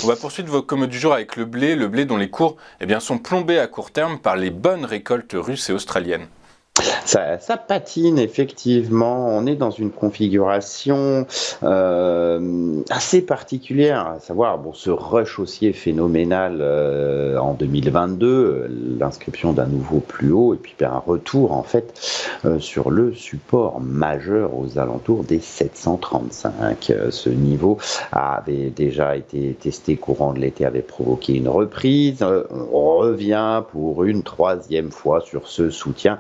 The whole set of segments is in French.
On va poursuivre vos commodes du jour avec le blé dont les cours sont plombés à court terme par les bonnes récoltes russes et australiennes. Ça patine effectivement. On est dans une configuration assez particulière, à savoir bon, ce rush haussier phénoménal en 2022, l'inscription d'un nouveau plus haut et puis un retour en fait sur le support majeur aux alentours des 735. Ce niveau avait déjà été testé courant de l'été, avait provoqué une reprise. On revient pour une troisième fois sur ce soutien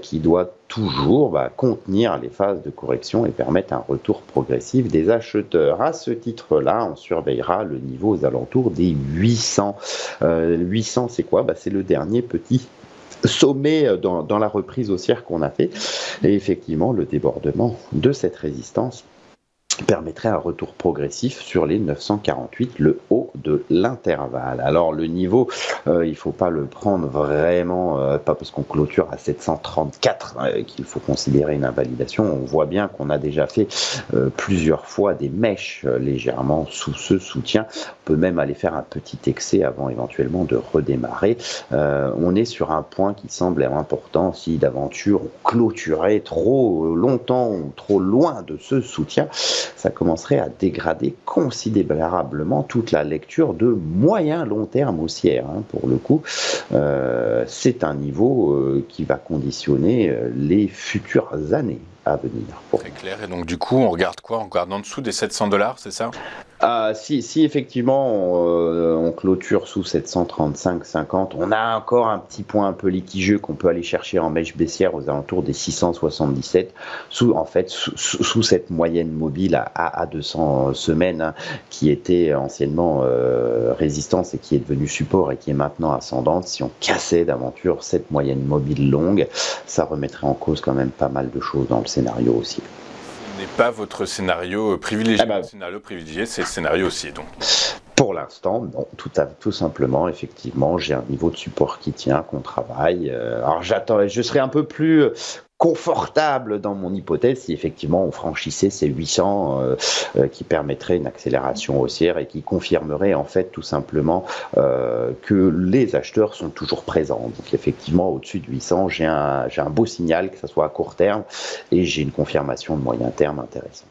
qui doit toujours contenir les phases de correction et permettre un retour progressif des acheteurs. À ce titre-là, on surveillera le niveau aux alentours des 800. 800, c'est quoi? C'est le dernier petit sommet dans la reprise haussière qu'on a fait. Et effectivement, le débordement de cette résistance permettrait un retour progressif sur les 948, le haut de l'intervalle. Alors le niveau, il ne faut pas le prendre vraiment, pas parce qu'on clôture à 734 qu'il faut considérer une invalidation. On voit bien qu'on a déjà fait plusieurs fois des mèches légèrement sous ce soutien. On peut même aller faire un petit excès avant éventuellement de redémarrer. On est sur un point qui semble important. Si d'aventure on clôturait trop longtemps ou trop loin de ce soutien, ça commencerait à dégrader considérablement toute la lecture de moyen-long terme haussière. Pour le coup, c'est un niveau qui va conditionner les futures années à venir. C'est clair. Et donc du coup, on regarde quoi? On regarde en dessous des 700 $, c'est ça? Si effectivement on clôture sous 735,50, on a encore un petit point un peu litigieux qu'on peut aller chercher en mèche baissière aux alentours des 677, sous cette moyenne mobile à 200 semaines qui était anciennement résistance et qui est devenue support et qui est maintenant ascendante. Si on cassait d'aventure cette moyenne mobile longue, ça remettrait en cause quand même pas mal de choses dans le scénario aussi. N'est pas votre scénario privilégié. Le scénario privilégié, c'est le scénario haussier, donc. Pour l'instant, non, tout simplement, effectivement, j'ai un niveau de support qui tient, qu'on travaille. Alors je serais un peu plus confortable dans mon hypothèse si effectivement on franchissait ces 800 qui permettrait une accélération haussière et qui confirmerait en fait tout simplement que les acheteurs sont toujours présents. Donc effectivement au-dessus de 800 j'ai un beau signal, que ce soit à court terme, et j'ai une confirmation de moyen terme intéressante.